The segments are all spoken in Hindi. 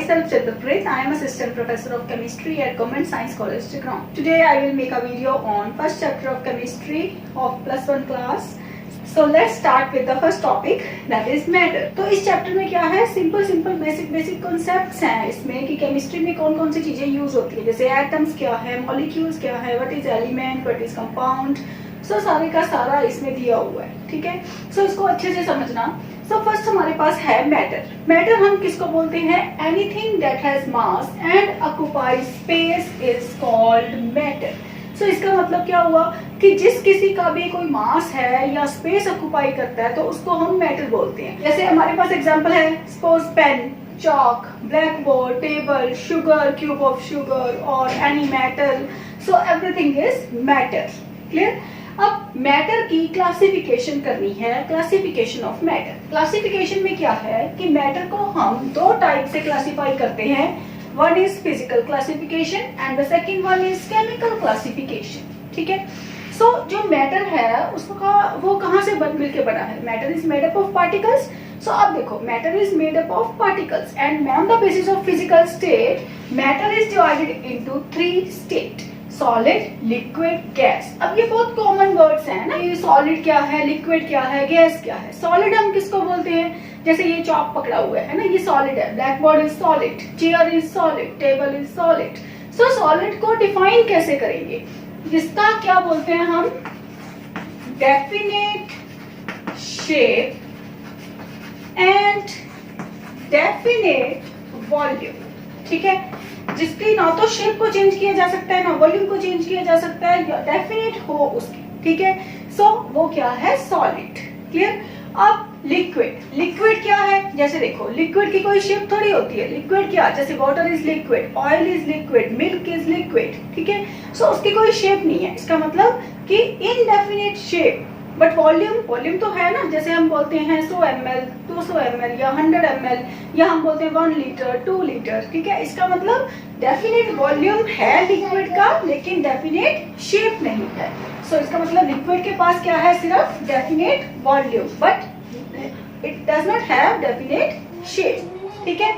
myself Chandrapreet. I am assistant professor of chemistry at Government Science College, Chikraon. Today I will make a video on first chapter of chemistry of plus 1 class. So let's start with the first topic, that is matter. तो इस चैप्टर में क्या है, सिंपल बेसिक कॉन्सेप्ट्स हैं इसमें कि केमिस्ट्री में कौन कौन सी चीजें यूज होती है, जैसे एटम्स क्या है, मॉलिक्यूल्स क्या है, what is element, what is compound, so सारे का सारा इसमें दिया हुआ है. ठीक है, सो इसको अच्छे से समझना. सो फर्स्ट हमारे पास है मैटर. मैटर हम किसको बोलते हैं, anything that has mass and occupies space is called matter. So इसका मतलब क्या हुआ कि जिस किसी का भी कोई मास है या स्पेस ऑक्युपाई करता है तो उसको हम मैटर बोलते हैं. जैसे हमारे पास एग्जांपल है, suppose pen, chalk, blackboard, table, sugar, cube of sugar or any metal. So everything is matter. Clear? अब मैटर की क्लासिफिकेशन करनी है, क्लासिफिकेशन ऑफ मैटर. क्लासिफिकेशन में क्या है कि मैटर को हम दो टाइप से क्लासिफाई करते हैं. One is physical classification and the second one is chemical classification. ठीक है, सो जो मैटर है उसका वो कहाँ से मिलके बना है. Matter is made up of particles. So अब देखो, matter is made up of particles and on the basis of physical state matter is divided into 3 state, solid, liquid, gas. अब ये बहुत कॉमन वर्ड्स हैं ना, ये सॉलिड क्या है, लिक्विड क्या है, गैस क्या है. सॉलिड हम किसको बोलते हैं, जैसे ये चॉक पकड़ा हुआ है ना, ये सॉलिड है. Blackboard is solid, chair is solid, table is solid. So solid को डिफाइन कैसे करेंगे, जिसका क्या बोलते हैं हम, definite shape and definite volume. ठीक है, जिसकी ना तो शेप को चेंज किया जा सकता है ना वॉल्यूम को चेंज किया जा सकता है, या डेफिनेट हो उसकी. ठीक है, सो वो क्या है, सॉलिड. क्लियर. अब लिक्विड क्या है, जैसे देखो लिक्विड की कोई शेप थोड़ी होती है. लिक्विड क्या, जैसे water is liquid, oil is liquid, milk is liquid. ठीक है, सो उसकी कोई शेप नहीं है. इसका मतलब कि इनडेफिनेट शेप. बट वॉल्यूम तो है ना, जैसे हम बोलते हैं 100 ml, 200 ml या 100 ml, या हम बोलते हैं 1 लीटर, 2 लीटर. ठीक है, इसका मतलब डेफिनेट वॉल्यूम है लिक्विड का, लेकिन डेफिनेट शेप नहीं है. सो इसका मतलब लिक्विड के पास क्या है, सिर्फ definite volume, but it does not have definite shape. ठीक है,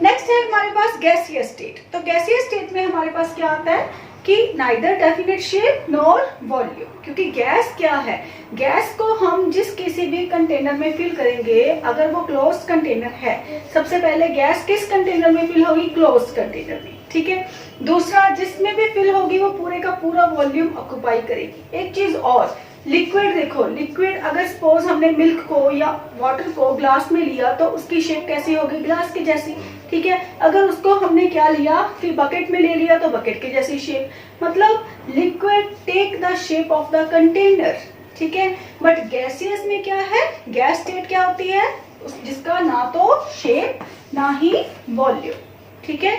नेक्स्ट है हमारे पास गैसियस स्टेट. तो गैसियस स्टेट में हमारे पास क्या आता है कि neither definite shape nor volume. क्योंकि गैस क्या है, गैस को हम जिस किसी भी कंटेनर में फिल करेंगे, अगर वो क्लोज्ड कंटेनर है, सबसे पहले गैस किस कंटेनर में फिल होगी, क्लोज्ड कंटेनर में. ठीक है, दूसरा जिसमें भी फिल होगी वो पूरे का पूरा वॉल्यूम ऑक्युपाई करेगी. एक चीज और, लिक्विड देखो, लिक्विड अगर सपोज हमने मिल्क को या वाटर को ग्लास में लिया तो उसकी शेप कैसी होगी, ग्लास की जैसी. ठीक है, अगर उसको हमने क्या लिया कि बकेट में ले लिया तो बकेट की जैसी शेप. मतलब liquid take the shape of the container. ठीक है, बट गैसियस में क्या है, गैस स्टेट क्या होती है, जिसका ना तो शेप ना ही वॉल्यूम. ठीक है,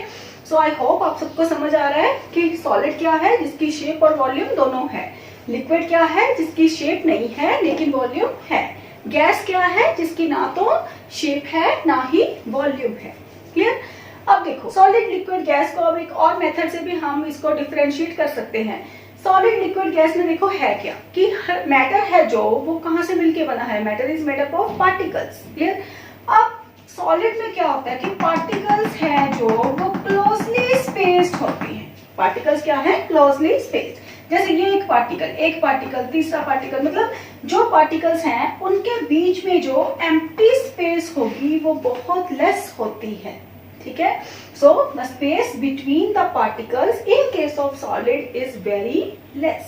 सो आई होप आप सबको समझ आ रहा है कि सॉलिड क्या है, जिसकी शेप और वॉल्यूम दोनों है. लिक्विड क्या है, जिसकी शेप नहीं है लेकिन वॉल्यूम है. गैस क्या है, जिसकी ना तो शेप है ना ही वॉल्यूम है. क्लियर. अब देखो सॉलिड, लिक्विड, गैस को अब एक और मेथड से भी हम इसको डिफरेंशिएट कर सकते हैं. सॉलिड, लिक्विड, गैस में देखो है क्या कि मैटर है जो वो कहां से मिलके बना है, matter is made up of particles. Clear. अब सॉलिड में क्या होता है कि पार्टिकल्स हैं जो वो क्लोजली स्पेस्ड होती हैं. पार्टिकल्स क्या है, क्लोजली स्पेस्ड. जैसे ये एक पार्टिकल, तीसरा पार्टिकल, मतलब जो पार्टिकल्स हैं उनके बीच में जो एम्प्टी स्पेस होगी वो बहुत लेस होती है. ठीक है, so the space between the particles in case of solid is very less.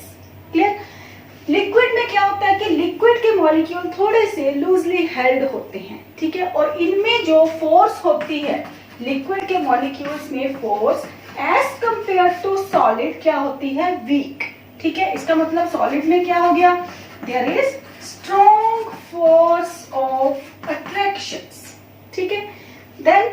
Clear. Liquid में क्या होता है कि लिक्विड के मॉलिक्यूल थोड़े से लूजली हेल्ड होते हैं. ठीक है, और इनमें जो फोर्स होती है, लिक्विड के मॉलिक्यूल्स में force as compare to solid क्या होती है, वीक. ठीक है, इसका मतलब सॉलिड में क्या हो गया, there is strong force of attractions. ठीक है. देन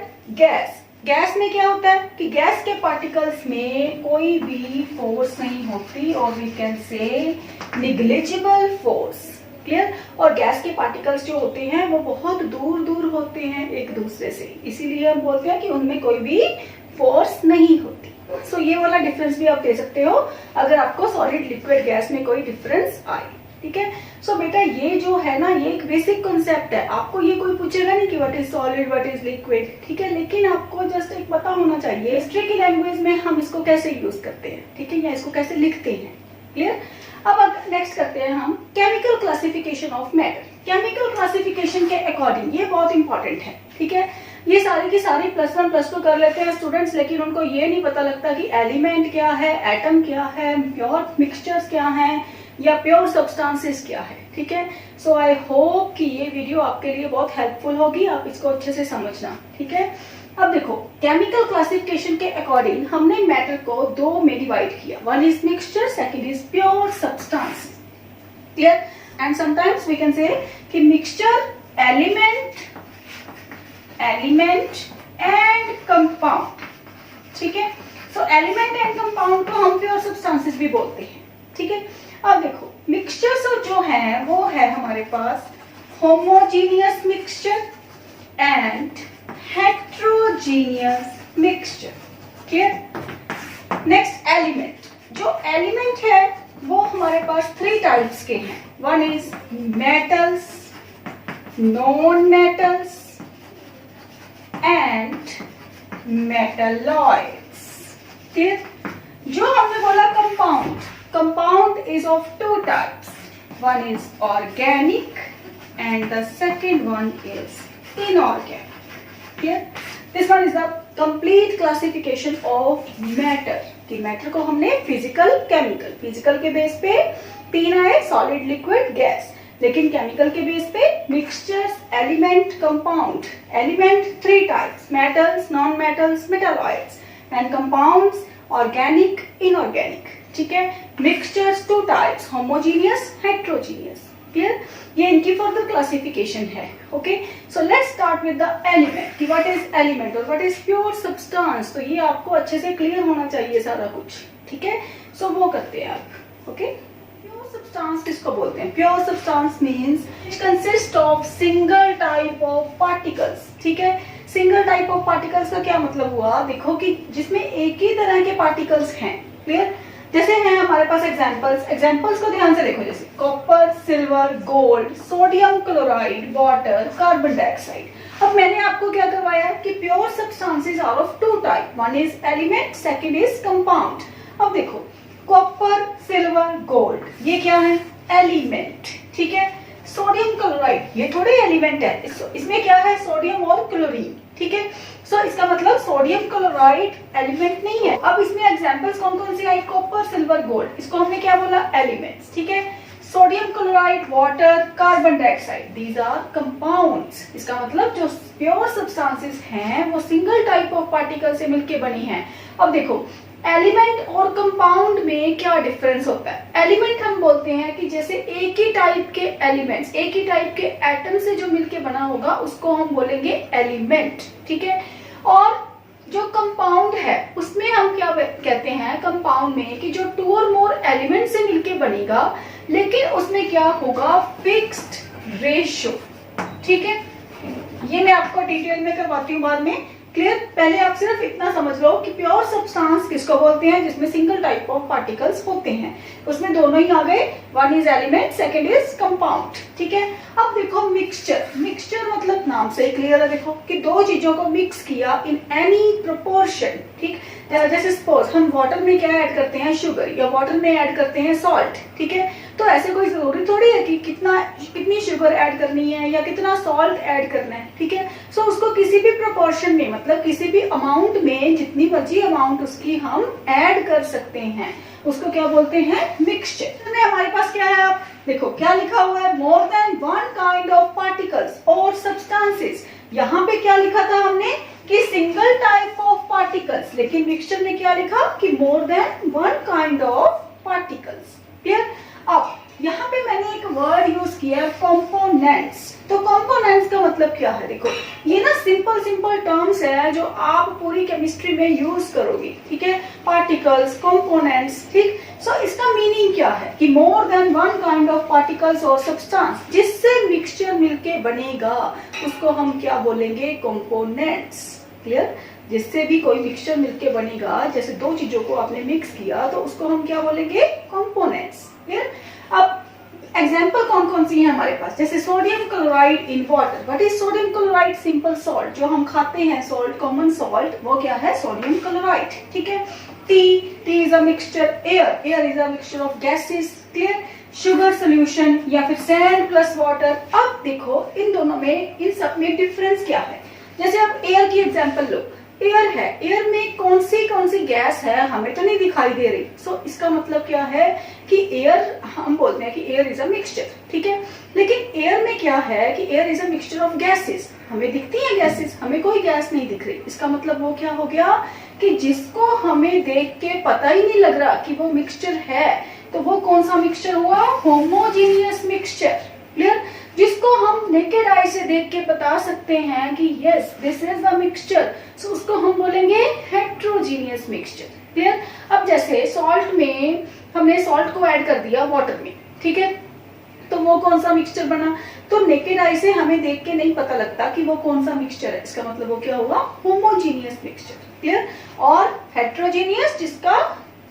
गैस में क्या होता है कि गैस के पार्टिकल्स में कोई भी फोर्स नहीं होती, और we can say negligible force. Clear. और गैस के पार्टिकल्स जो होते हैं वो बहुत दूर होते हैं एक दूसरे से, इसीलिए हम बोलते हैं कि उनमें कोई भी फोर्स नहीं होती. सो ये वाला डिफरेंस भी आप दे सकते हो अगर आपको सॉलिड, लिक्विड, गैस में कोई डिफरेंस आए. ठीक है। सो बेटा ये जो है ना, ये एक बेसिक कॉन्सेप्ट है, आपको ये कोई पूछेगा नहीं कि what is solid what is liquid, ठीक है, लेकिन आपको जस्ट एक पता होना चाहिए हिस्ट्री की लैंग्वेज में हम इसको कैसे यूज करते हैं, ठीक है, या इसको कैसे लिखते हैं। क्लियर। अब नेक्स्ट करते हैं हम chemical classification of matter. Chemical classification के अकॉर्डिंग, ये बहुत इंपॉर्टेंट है, ठीक है। ये सारी की सारी +1 +2 कर लेते हैं स्टूडेंट्स, लेकिन उनको ये नहीं पता लगता कि एलिमेंट क्या है, एटम क्या है, प्योर मिक्सचर्स क्या हैं, या प्योर सब्सटेंसेस क्या है, ठीक है। सो आई होप कि ये वीडियो आपके लिए बहुत हेल्पफुल होगी, आप इसको अच्छे से समझना, ठीक है। अब देखो केमिकल क्लासिफिकेशन के अकॉर्डिंग हमने मैटर को 2 में डिवाइड किया, 1 is mixture, second is pure substance. Clear. And sometimes we can say कि मिक्सचर, एलिमेंट एंड कंपाउंड, ठीक है। सो एलिमेंट एंड कंपाउंड को हम प्योर सब्सटेंसेस भी बोलते हैं, ठीक है। अब देखो मिक्सचर्स जो है वो है हमारे पास homogeneous mixture and heterogeneous mixture. Clear. Next element, जो एलिमेंट है वो हमारे पास 3 टाइप्स के हैं, 1 is metals, non metals and metalloids. Clear. जो हमने बोला compound is of 2 types, one is organic and the second one is inorganic. Clear? This one is the complete classification of matter. कि मैटर को हमने फिजिकल केमिकल, फिजिकल के बेस पे 3 आए, सॉलिड लिक्विड गैस, लेकिन केमिकल के बेस पे mixtures, element, compound. Element 3 types, metals, non metals, metalloids, and compounds organic, inorganic, ठीक है। Mixtures 2 types, homogeneous, heterogeneous. Clear. ये इनकी फर्दर क्लासिफिकेशन है। Okay, so let's start with the element कि व्हाट इज एलिमेंट और व्हाट इज प्योर सब्सटेंस। तो ये आपको अच्छे से क्लियर होना चाहिए सारा कुछ, ठीक है। सो वो करते हैं आप। ओके, प्योर सब्सटेंस किसको बोलते हैं? Pure substance means it consist of single type of particles, ठीक है। सिंगल टाइप ऑफ पार्टिकल्स का क्या मतलब हुआ, देखो कि जिसमें एक ही तरह के पार्टिकल्स हैं। क्लियर। जैसे हैं हमारे पास एग्जांपल्स को ध्यान से देखो, जैसे copper, silver, gold, sodium chloride, water, carbon dioxide. अब मैंने आपको क्या करवाया कि pure substances are of 2 type, 1 is element, second is compound. अब देखो कॉपर, सिल्वर, गोल्ड, ये क्या है? एलिमेंट, ठीक है। सोडियम क्लोराइड ये थोड़े एलिमेंट है, इसमें क्या है? सोडियम और क्लोरीन, ठीक है। सो इसका मतलब सोडियम क्लोराइड एलिमेंट नहीं है। अब इसमें एग्जांपल्स कौन कौन सी आई? कॉपर, सिल्वर, गोल्ड, इसको हमने क्या बोला? एलिमेंट्स, ठीक है। Sodium chloride, water, carbon dioxide, these are compounds. इसका मतलब जो प्योर सब्सटेंसेस हैं वो सिंगल टाइप ऑफ पार्टिकल से मिलके बनी हैं। अब देखो एलिमेंट और कंपाउंड में क्या डिफरेंस होता है? एलिमेंट हम बोलते हैं कि जैसे एक ही टाइप के एलिमेंट्स, एक ही टाइप के एटम से जो मिलके बना होगा उसको हम बोलेंगे एलिमेंट, ठीक है। और जो कंपाउंड है उसमें हम क्या कहते हैं कंपाउंड में कि जो 2 और मोर एलिमेंट से मिलके बनेगा, लेकिन उसमें क्या होगा? फिक्स्ड रेशियो, ठीक है। ये मैं आपको डिटेल में करवाती हूँ बाद में। क्लियर। पहले आप सिर्फ इतना समझ लो कि प्योर सब्सटेंस किसको बोलते हैं? जिसमें सिंगल टाइप ऑफ पार्टिकल्स होते हैं, उसमें दोनों ही आ गए, 1 is element, second is compound, ठीक है। अब देखो मिक्सचर मतलब नाम से ही क्लियर है, देखो कि 2 चीजों को मिक्स किया इन एनी प्रोपोर्शन, ठीक। जैसे सपोज हम वाटर में क्या ऐड करते हैं? शुगर, या वाटर में ऐड करते हैं सॉल्ट, ठीक है। तो ऐसे कोई जरूरी थोड़ी है कि कितनी शुगर ऐड करनी है या कितना सॉल्ट ऐड करना है, ठीक है। सो उसको किसी भी प्रोपोर्शन में, मतलब किसी भी अमाउंट में, जितनी मर्जी अमाउंट उसकी हम ऐड कर सकते हैं, उसको क्या बोलते हैं? मिक्सचर। में हमारे पास क्या है? आप देखो क्या लिखा हुआ है? More than 1 kind of particles और सब्सटेंसेस। यहाँ पे क्या लिखा था हमने कि सिंगल टाइप ऑफ पार्टिकल्स, लेकिन मिक्सचर में क्या लिखा कि more than 1 kind of particles. Clear. अब यहाँ पे मैंने एक वर्ड यूज किया कंपोनेंट्स। तो कंपोनेंट्स का मतलब क्या है? देखो ये ना सिंपल टर्म्स है जो आप पूरी केमिस्ट्री में यूज करोगे, ठीक है। पार्टिकल्स, कंपोनेंट्स, ठीक। सो इसका मीनिंग क्या है कि more than 1 kind of particles और सब्सटेंस, जिससे मिक्सचर मिलके बनेगा उसको हम क्या बोलेंगे? कंपोनेंट्स। क्लियर। जिससे भी कोई मिक्सचर मिलके बनेगा, जैसे 2 चीजों को आपने मिक्स किया तो उसको हम क्या बोलेंगे? कंपोनेंट्स। क्लियर। अब एग्जाम्पल कौन कौन सी है हमारे पास, जैसे sodium chloride in water. What is sodium chloride? Simple salt, जो हम खाते हैं सॉल्ट, कॉमन सॉल्ट, वो क्या है? Sodium chloride. ठीक है। T is a mixture, air is a mixture of gases. Clear. Sugar solution या फिर सैंड प्लस वाटर। अब देखो इन दोनों में, इन सब में डिफरेंस क्या है। जैसे आप एयर की एग्जांपल लो, एयर है, एयर में कौन सी गैस है हमें तो नहीं दिखाई दे रही। सो इसका मतलब क्या है कि एयर, हम बोलते हैं कि एयर इज अ मिक्सचर। ठीक है। लेकिन एयर में क्या है कि air is a mixture of gases, हमें दिखती है गैसेस, हमें कोई गैस नहीं दिख रही। इसका मतलब वो क्या हो गया कि जिसको हमें देख के पता ही नहीं लग रहा कि वो मिक्सचर है, तो वो कौन सा मिक्सचर हुआ? Homogeneous mixture. क्लियर। जिसको हम नेकेड आई से देख के बता सकते हैं कि yes this is the mixture, so उसको हम बोलेंगे हेट्रोजीनियस मिक्सचर। क्लियर। अब जैसे सॉल्ट में हमने सॉल्ट को ऐड कर दिया वाटर में, ठीक है, तो वो कौन सा मिक्सचर बना? तो नेकेड आई से हमें देख के नहीं पता लगता कि वो कौन सा मिक्सचर है। इसका मतलब वो क्या हुआ? Homogeneous mixture. क्लियर। और हेट्रोजीनियस जिसका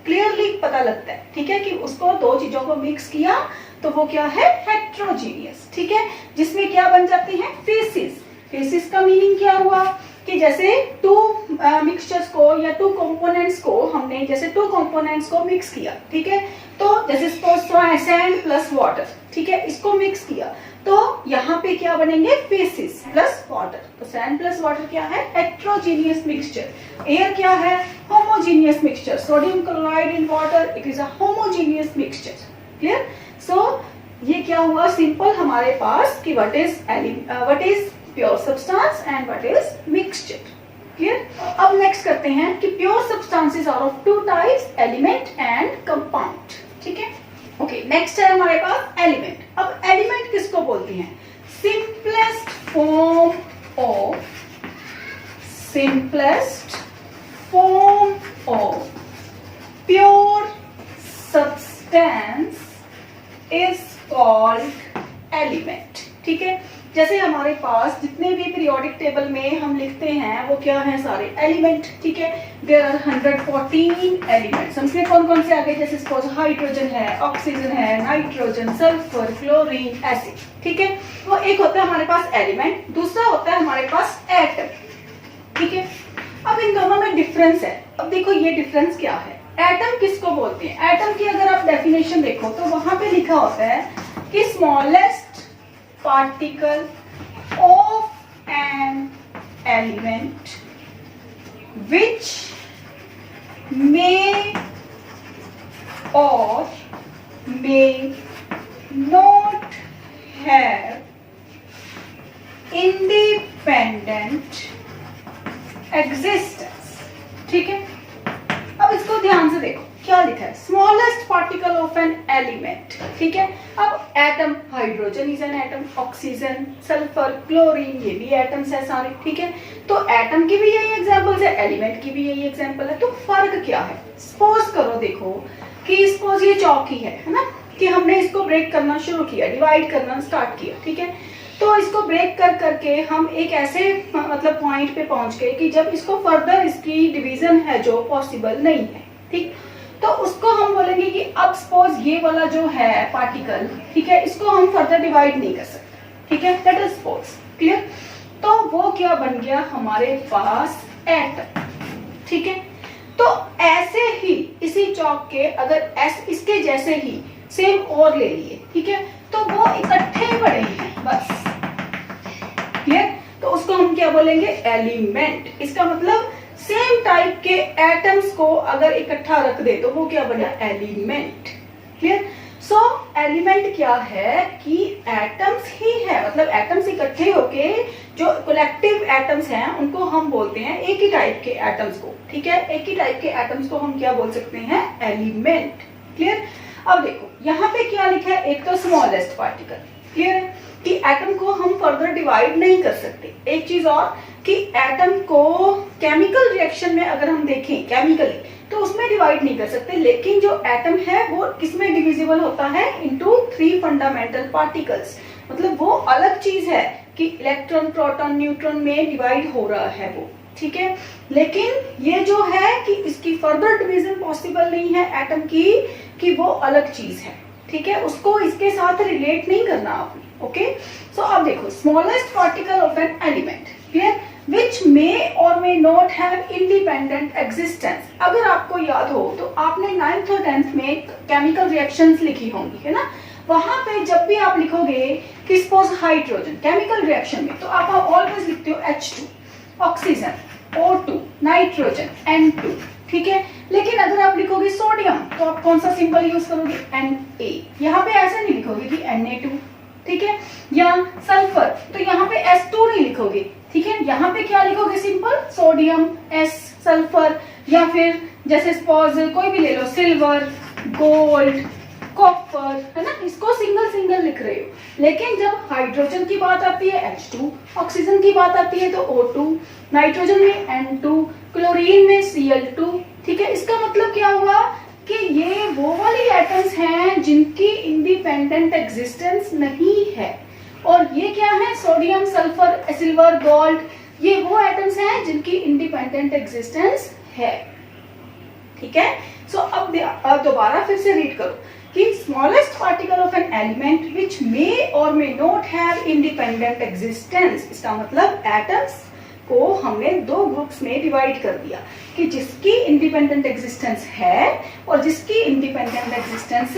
क्लियरली पता लगता है, ठीक है, कि उसको दो चीजों को मिक्स किया तो वो क्या है? हेट्रोजीनियस। ठीक है। जिसमें क्या बन जाती है? फेसिस। फेसिस का मीनिंग क्या हुआ कि जैसे टू मिक्सचर्स को या टू कंपोनेंट्स को हमने, जैसे टू कंपोनेंट्स को मिक्स किया, ठीक है, तो जैसे सपोज सैंड प्लस वाटर, ठीक है, इसको मिक्स किया तो यहाँ पे क्या बनेंगे? फेसिस प्लस वाटर। तो सैंड प्लस वाटर क्या है? Heterogeneous mixture. एयर क्या है? Homogeneous mixture. Sodium chloride in water, it is a homogeneous mixture. Clear. So ये क्या हुआ? सिंपल हमारे पास कि what is pure substance and what is mixture. Clear. अब नेक्स्ट करते हैं कि pure substances are of two types, element and compound. ठीक है। ओके, नेक्स्ट है हमारे पास एलिमेंट। अब एलिमेंट किसको बोलते हैं? Simplest form of pure substance is called element. ठीक है। जैसे हमारे पास जितने भी पीरियोडिक टेबल में हम लिखते हैं वो क्या है? सारे एलिमेंट। ठीक है। There are 114 elements. हमसे कौन कौन से आ गए? जैसे सपोज हाइड्रोजन है, ऑक्सीजन है, नाइट्रोजन, सल्फर, क्लोरीन, ऐसे। ठीक है। वो एक होता है हमारे पास एलिमेंट, दूसरा होता है हमारे पास एटम। ठीक है। अब इन दोनों में डिफरेंस है। अब देखो ये डिफरेंस क्या है। एटम किसको बोलते हैं? एटम की अगर आप डेफिनेशन देखो तो वहां पे लिखा होता है कि smallest particle of an element which may or may not have independent existence। ठीक है। अब इसको ध्यान से देखो क्या लिखा है? Smallest particle of an element. ठीक है। अब atom, hydrogen is an atom, oxygen, sulphur, chlorine, ये भी एटम्स है सारे। ठीक है। तो एटम की भी यही एग्जांपल्स है, एलिमेंट की भी यही एग्जांपल है। तो फर्क क्या है? सपोज करो देखो कि सपोज ये चौकी है ना, कि हमने इसको ब्रेक करना शुरू किया, डिवाइड करना स्टार्ट किया। ठीक है। तो इसको ब्रेक कर करके हम एक ऐसे मतलब पॉइंट पे पहुंच गए कि जब इसको फर्दर इसकी डिवीजन है जो पॉसिबल नहीं है। ठीक। तो उसको हम बोलेंगे कि अब सपोज ये वाला जो है पार्टिकल, ठीक है, इसको हम फर्दर डिवाइड नहीं कर सकते। ठीक है। That is suppose. क्लियर। तो वो क्या बन गया हमारे पास? एटम। ठीक है। तो ऐसे ही इसी चौक के अगर इसके जैसे ही सेम और ले लिए, ठीक है, तो वो इकट्ठे पड़े हैं बस। क्लियर। तो उसको हम क्या बोलेंगे? एलिमेंट। इसका मतलब सेम टाइप के एटम्स को अगर इकट्ठा रख दे तो वो क्या बना? एलिमेंट। क्लियर। सो एलिमेंट क्या है कि एटम्स ही है, मतलब एटम्स इकट्ठे होके जो कलेक्टिव एटम्स हैं उनको हम बोलते हैं एक ही टाइप के एटम्स को। ठीक है। एक ही टाइप के एटम्स को हम क्या बोल सकते हैं? एलिमेंट। क्लियर। अब देखो यहाँ पे क्या लिखा है? एक तो स्मॉलेस्ट पार्टिकल। क्लियर है कि एटम को हम फर्दर डिवाइड नहीं कर सकते। एक चीज और कि एटम को केमिकल रिएक्शन में अगर हम देखें केमिकली तो उसमें डिवाइड नहीं कर सकते, लेकिन जो एटम है वो किसमें डिविजिबल होता है? Into 3 fundamental particles. मतलब वो अलग चीज है कि इलेक्ट्रॉन, प्रोटॉन, न्यूट्रॉन में डिवाइड हो रहा है वो। ठीक है। लेकिन ये जो है कि इसकी फर्दर डिवीजन पॉसिबल नहीं है एटम की, कि वो अलग चीज है। ठीक है, उसको इसके साथ रिलेट नहीं करना आपने, ओके। सो अब देखो, smallest particle of an element, clear, which may or may not have independent existence. अगर आपको याद हो तो आपने 9th और 10th में केमिकल रिएक्शंस लिखी होंगी, है ना। वहां पे जब भी आप लिखोगे कि सपोज हाइड्रोजन केमिकल रिएक्शन में, तो आप ऑलवेज लिखते हो H2, oxygen O2, nitrogen N2, ठीक है। लेकिन अगर आप लिखोगे सोडियम तो आप कौन सा सिंबल यूज करोगे, Na। यहाँ पे ऐसा नहीं लिखोगे कि Na2, ठीक है। या सल्फर तो यहाँ पे S2 नहीं लिखोगे, ठीक है। यहाँ पे क्या लिखोगे, सिंपल सोडियम S, सल्फर, या फिर जैसे सपोज कोई भी ले लो, सिल्वर, गोल्ड, कॉपर, है ना, इसको सिंगल सिंगल लिख रहे हो। लेकिन जब हाइड्रोजन की बात आती है H2, ऑक्सीजन की बात आती है तो O2, नाइट्रोजन में N2, क्लोरीन में Cl2, ठीक है। इसका मतलब क्या हुआ कि ये वो वाली एटम्स हैं जिनकी इंडिपेंडेंट एग्जिस्टेंस नहीं है। और ये क्या है, सोडियम, सल्फर, सिल्वर, गोल्ड, ये वो एटम्स हैं जिनकी इंडिपेंडेंट एग्जिस्टेंस है, ठीक है। सो अब दोबारा फिर से रीड करो कि smallest particle of an element which may or may not have independent existence. इसका मतलब एटम्स को हमने दो ग्रुप्स में डिवाइड कर दिया कि जिसकी इंडिपेंडेंट एग्जिस्टेंस है और जिसकी इंडिपेंडेंट एग्जिस्टेंस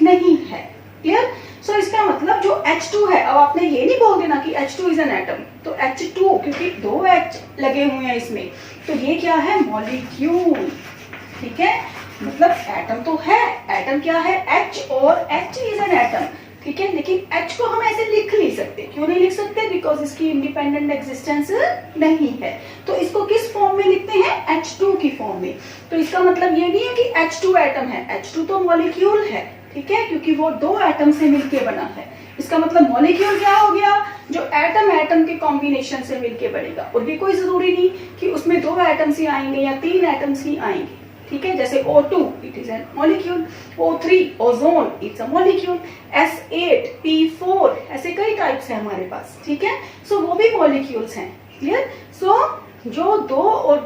नहीं है, क्लियर। सो इसका मतलब जो H2 है, अब आपने ये नहीं बोल देना कि H2 इज एन एटम, तो H2 क्योंकि दो H लगे हुए हैं इसमें, तो ये क्या है, मॉलिक्यूल, ठीक है। मतलब एटम तो है, एटम क्या है, H, और H इज एन एटम, ठीक है। लेकिन H को हम ऐसे लिख नहीं सकते, क्यों नहीं लिख सकते, बिकॉज इसकी इंडिपेंडेंट एग्जिस्टेंस नहीं है। तो इसको किस फॉर्म में लिखते हैं, H2 की फॉर्म में। तो इसका मतलब ये नहीं है कि H2 एटम है, H2 तो मॉलिक्यूल है, ठीक है, क्योंकि वो दो एटम से मिलके बना है। इसका मतलब मॉलिक्यूल क्या हो गया, जो एटम एटम के कॉम्बिनेशन से मिलके बनेगा। और भी कोई जरूरी नहीं कि उसमें दो एटम्स ही आएंगे या तीन एटम्स ही आएंगे, ठीक है। जैसे O2 it is an molecule, O3 ozone it's a molecule, S8 P4, ऐसे कई टाइप्स हैं हमारे पास, ठीक है। सो वो भी मॉलिक्यूल्स हैं, क्लियर। सो जो दो और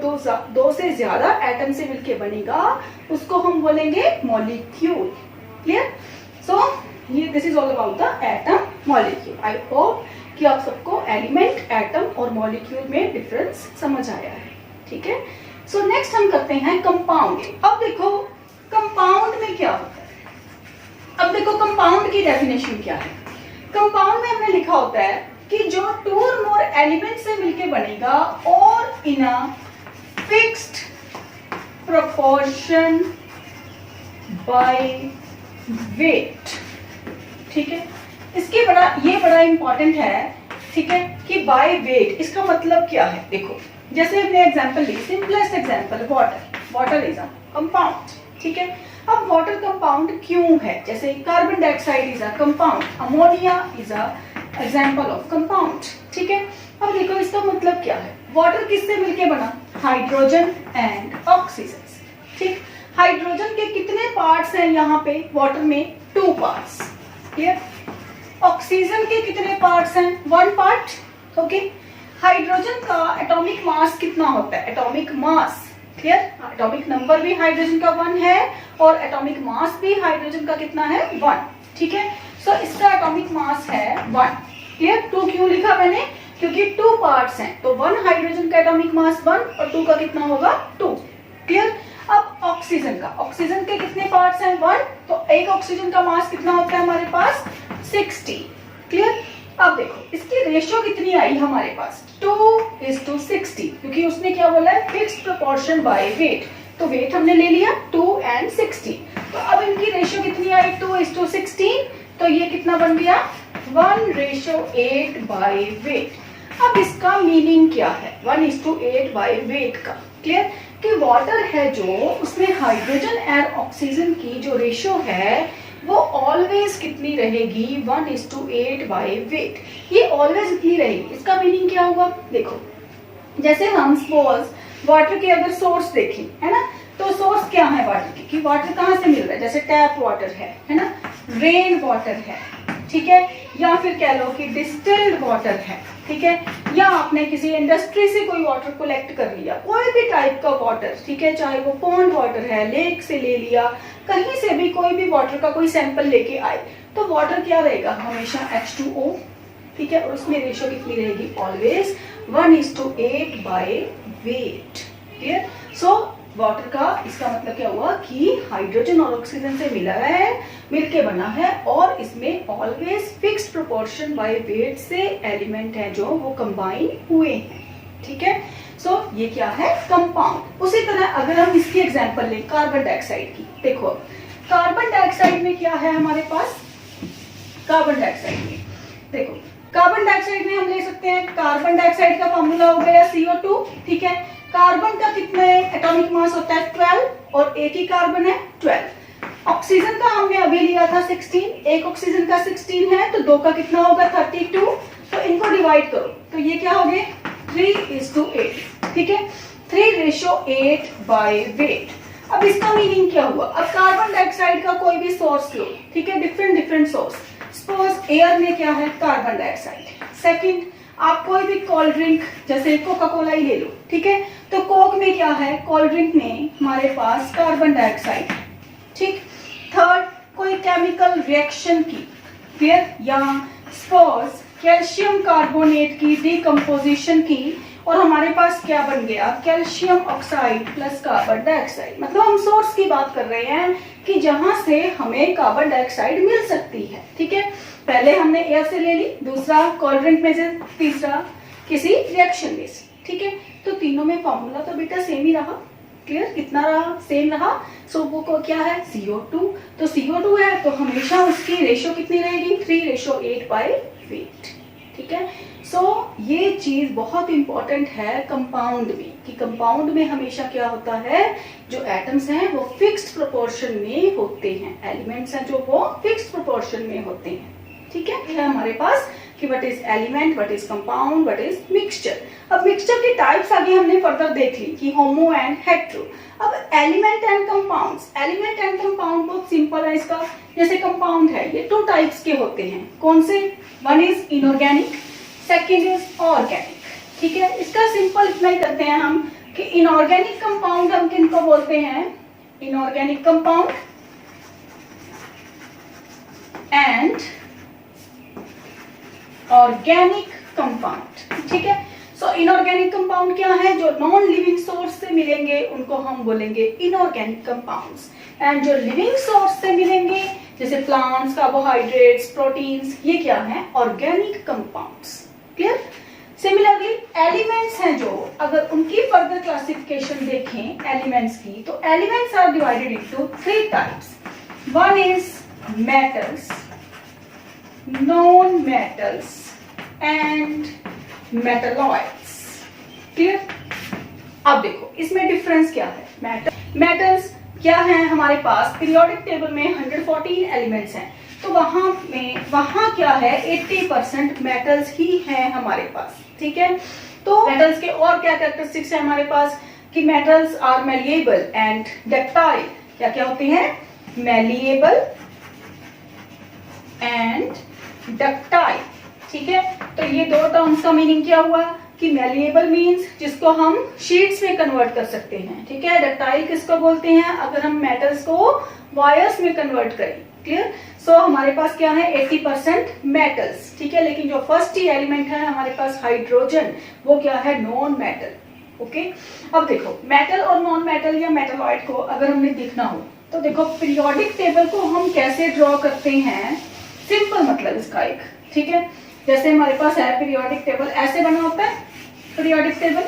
दो से ज्यादा एटम से मिलके बनेगा उसको हम बोलेंगे मॉलिक्यूल, क्लियर। सो ये this is all about the atom molecule. I hope कि आप सबको एलिमेंट, एटम और मॉलिक्यूल में डिफरेंस समझ आया है, ठीक है। सो नेक्स्ट हम करते हैं कंपाउंड। अब देखो कंपाउंड में क्या होता है, अब देखो कंपाउंड की डेफिनेशन क्या है। कंपाउंड में हमने लिखा होता है कि जो 2 और मोर एलिमेंट से मिलके बनेगा और in a fixed proportion by weight, ठीक है। इसके ये बड़ा इंपॉर्टेंट है, ठीक है, कि बाय वेट। इसका मतलब क्या है, देखो जैसे हमने एग्जांपल ली, simplest example water is a compound, ठीक है। अब वाटर कंपाउंड क्यों है, जैसे carbon dioxide is a compound, ammonia is a example of compound, ठीक है। अब देखो इसका मतलब क्या है, वाटर किससे मिलके बना, हाइड्रोजन एंड ऑक्सीजन, ठीक। हाइड्रोजन के कितने पार्ट्स हैं यहाँ पे वाटर में, 2 पार्ट्स, क्लियर। ऑक्सीजन के कितने पार्ट्स हैं, 1 पार्ट, ओके। हाइड्रोजन का एटॉमिक मास कितना होता है, atomic mass, clear. Atomic number भी हाइड्रोजन का 1 है और एटॉमिक मास भी हाइड्रोजन का कितना है, 1, ठीक है। सो इसका एटॉमिक मास है 1, क्लियर। 2 क्यों लिखा मैंने, क्योंकि 2 पार्ट्स हैं, तो 1 हाइड्रोजन का एटॉमिक मास 1 और 2 का कितना होगा, 2, क्लियर। अब ऑक्सीजन के कितने पार्ट्स हैं, 1, तो एक ऑक्सीजन का मास कितना होता है हमारे पास, 60, क्लियर। अब देखो इसकी रेशियो कितनी आई हमारे पास, 2:60, क्योंकि उसने क्या बोला है, फिक्स्ड प्रोपोर्शन बाय वेट, तो वेट हमने ले लिया 2 और 60। तो अब इनकी रेशियो कितनी आई, 2:16, तो ये कितना बन गया, 1:8 बाय वेट। अब इसका मीनिंग क्या है 1:8 बाय वेट का, क्लियर, कि वाटर है जो उसमें हाइड्रोजन और ऑक्सीजन की जो रेशियो है वो ऑलवेज कितनी रहेगी, 1:8 बाय वेट, ये ऑलवेज इतनी रहेगी। इसका मीनिंग क्या होगा, देखो जैसे हम सपोज वाटर के अगर सोर्स देखें, है ना, तो सोर्स क्या है वाटर की, कि वाटर कहाँ से मिल रहा है, जैसे टैप वाटर है ना, रेन वाटर है, ठीक है, या फिर कह लो कि डिस्टिल्ड वाटर है, ठीक है, या आपने किसी इंडस्ट्री से कोई वाटर कलेक्ट कर लिया, कोई भी टाइप का वाटर, ठीक है, चाहे वो पॉन्ड वाटर है, लेक से ले लिया, कहीं से भी कोई भी वाटर का कोई सैंपल लेके आए, तो वाटर क्या रहेगा, हमेशा H2O, ठीक है, और उसमें रेशियो कितनी रहेगी, always 1:8 by weight. Clear. So water का इसका मतलब क्या हुआ कि हाइड्रोजन और ऑक्सीजन से मिला है, मिलके बना है, और इसमें always fixed proportion by wait से एलिमेंट है जो वो कंबाइन हुए हैं। ठीक है, सो ये क्या है, कंपाउंड। उसी तरह अगर हम इसकी एग्जांपल लें कार्बन डाइऑक्साइड की, देखो कार्बन डाइऑक्साइड में क्या है हमारे पास, कार्बन डाइऑक्साइड में देखो, कार्बन डाइऑक्साइड में हम ले सकते हैं, कार्बन डाइऑक्साइड का फॉर्मूला हो गया CO2, ठीक है। कार्बन का कितने एटॉमिक मास होता है, 12, और एक ही कार्बन है 12। ऑक्सीजन का हमने अभी लिया था 16, एक ऑक्सीजन का 16 है, तो दो का कितना होगा 32, तो इनको डिवाइड करो, तो ये क्या हो गए 3:8, ठीक है, 3:8 बाय वेट। अब इसका मीनिंग क्या हुआ, अब कार्बन डाइऑक्साइड का कोई भी सोर्स लो, ठीक है, डिफरेंट सोर्स, सपोज एयर में क्या है, कार्बन डाइऑक्साइड। सेकंड, आप कोई भी कोल्ड ड्रिंक जैसे कोका कोला ही ले लो, ठीक है, तो कोक में क्या है, कोल्ड ड्रिंक में हमारे पास कार्बन डाइऑक्साइड, ठीक। थर्ड, कोई केमिकल रिएक्शन की, क्लियर, या सपोज कैल्शियम कार्बोनेट की डिकम्पोजिशन की, और हमारे पास क्या बन गया, calcium oxide plus carbon dioxide. मतलब हम सोर्स की बात कर रहे हैं कि जहां से हमें कार्बन डाइऑक्साइड मिल सकती है, ठीक है। पहले हमने एयर से ले ली, दूसरा कोल्ड ड्रिंक में से, तीसरा किसी रिएक्शन में से, ठीक है। तो तीनों में फॉर्मूला तो बेटा सेम ही रहा, क्लियर, कितना रहा, सेम रहा। सो वो को क्या है, CO2, तो CO2 है तो हमेशा उसकी रेशियो कितनी रहेगी, 3:8 बाय वेट, ठीक है। सो ये चीज बहुत इंपॉर्टेंट है कंपाउंड में, कि कंपाउंड में हमेशा क्या होता है, जो एटम्स हैं वो फिक्स्ड प्रोपोर्शन में होते हैं, एलिमेंट्स हैं जो वो फिक्स्ड प्रोपोर्शन में होते हैं, ठीक है। ये है हमारे पास कि what is element, what is compound, what is mixture. अब मिक्सचर की टाइप्स आगे हमने फर्दर देख ली कि होमो एंड हेटेरो। अब element and compounds, element and compound बहुत सिंपल है इसका। जैसे कंपाउंड है ये 2 टाइप्स के होते हैं, कौन से, one is inorganic, second is organic, ठीक है। इसका सिंपल इतना ही करते हैं हम कि इनऑर्गेनिक कंपाउंड हम किनको बोलते हैं, inorganic compound and organic compound, ठीक है। सो इनऑर्गेनिक कंपाउंड क्या है, जो नॉन लिविंग सोर्स से मिलेंगे उनको हम बोलेंगे इनऑर्गेनिक कंपाउंड्स, एंड जो लिविंग सोर्स से मिलेंगे जैसे प्लांट्स, कार्बोहाइड्रेट्स, प्रोटीन्स, ये क्या है, organic compounds, clear. Similarly elements हैं जो, अगर उनकी फर्दर क्लासिफिकेशन देखें एलिमेंट्स की, तो elements are divided into 3 types. One is metals, non metals and metalloids, clear. अब देखो इसमें डिफरेंस क्या है, मेटल्स क्या है, हमारे पास पीरियोडिक टेबल में 114 एलिमेंट्स हैं, तो वहां क्या है 80% मेटल्स ही हैं हमारे पास, ठीक है। तो मेटल्स के और क्या कैरेक्टरिस्टिक्स है हमारे पास, कि metals are malleable and ductile, क्या क्या होते हैं, मेलिएबल एंड डक्टाइल, ठीक है। तो ये 2 टर्म्स का मीनिंग क्या हुआ, कि मेलिएबल मींस जिसको हम शीट्स में कन्वर्ट कर सकते हैं, ठीक है। डक्टाइल किसको बोलते हैं, अगर हम मेटल्स को वायर्स में कन्वर्ट करें, क्लियर। सो हमारे पास क्या है 80% मेटल्स, ठीक है। लेकिन जो फर्स्ट ही एलिमेंट है हमारे पास हाइड्रोजन, वो क्या है, नॉन मेटल, ओके। अब देखो मेटल और नॉन मेटल या मेटलॉइड को अगर हमने देखना हो, तो देखो पीरियोडिक टेबल को हम कैसे ड्रॉ करते हैं, सिंपल मतलब इसका एक, ठीक है। जैसे हमारे पास है पीरियोडिक टेबल, ऐसे बना होता है पीरियोडिक टेबल,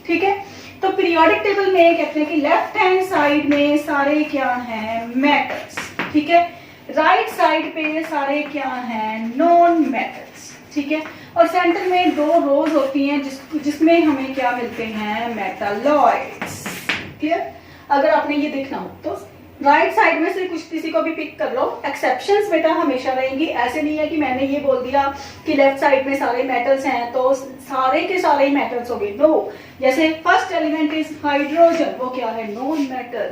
ठीक है। तो पीरियोडिक टेबल में कहते हैं कि लेफ्ट हैंड साइड में सारे क्या हैं, मेटल्स, ठीक है। राइट साइड पे सारे क्या हैं, नॉन मेटल्स, ठीक है। और सेंटर में 2 रोज होती हैं जिसमें हमें क्या मिलते हैं, मेटलॉइड्स, क्लियर। अगर आपने ये देखना हो तो राइट साइड में से कुछ किसी को भी पिक कर लो, एक्सेप्शंस बेटा हमेशा रहेंगी। ऐसे नहीं है कि मैंने ये बोल दिया कि लेफ्ट साइड में सारे मेटल्स हैं तो सारे के सारे ही मेटल्स हो गए, नो। जैसे फर्स्ट एलिमेंट इज हाइड्रोजन, वो क्या है, non metal,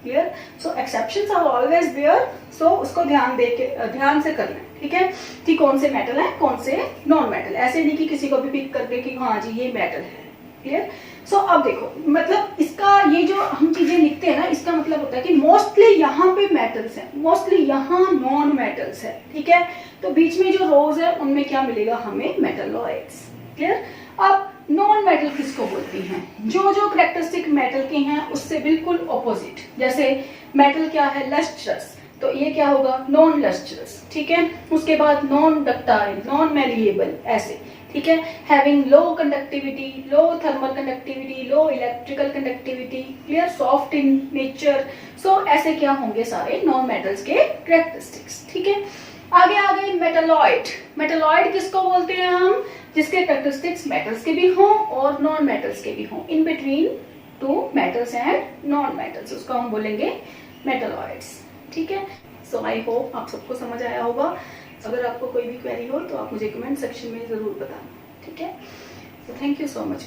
clear. So exceptions are always there, so उसको ध्यान से करना है। ठीक है, कि कौन से मेटल है कौन से नॉन मेटल, ऐसे नहीं कि किसी को भी पिक करके कि हाँ जी ये मेटल है। क्लियर। सो अब देखो, मतलब इसका ये जो हम चीजें लिखते हैं ना, इसका मतलब होता है कि मोस्टली यहाँ पे मेटल्स हैं, मोस्टली यहाँ नॉन मेटल्स है। ठीक है, तो बीच में जो रोज है उनमें क्या मिलेगा हमें, मेटलॉइड्स। क्लियर। अब नॉन मेटल किसको बोलती हैं, जो जो करेक्टरिस्टिक मेटल के हैं उससे बिल्कुल ऑपोजिट। जैसे मेटल क्या है, लस्ट्रस, तो ये क्या होगा, नॉन लस्ट्रस। ठीक है, उसके बाद नॉन डक्टाइल, नॉन मैलिएबल, ऐसे। ठीक है, having low conductivity, low thermal conductivity, low electrical conductivity. Clear, soft in nature. So ऐसे क्या होंगे सारे नॉन मेटल्स के करेक्टरिस्टिक्स। ठीक है, आगे आ गए मेटलॉइड। मेटलॉइड किसको बोलते हैं हम, जिसके करेक्टरिस्टिक्स मेटल्स के भी हों और नॉन मेटल्स के भी हों, in between two metals and non metals, उसको हम बोलेंगे मेटलॉइड्स। ठीक है, सो आई होप आप सबको समझ आया होगा। अगर आपको कोई भी क्वेरी हो तो आप मुझे कमेंट सेक्शन में जरूर बताना। ठीक है, so thank you so much.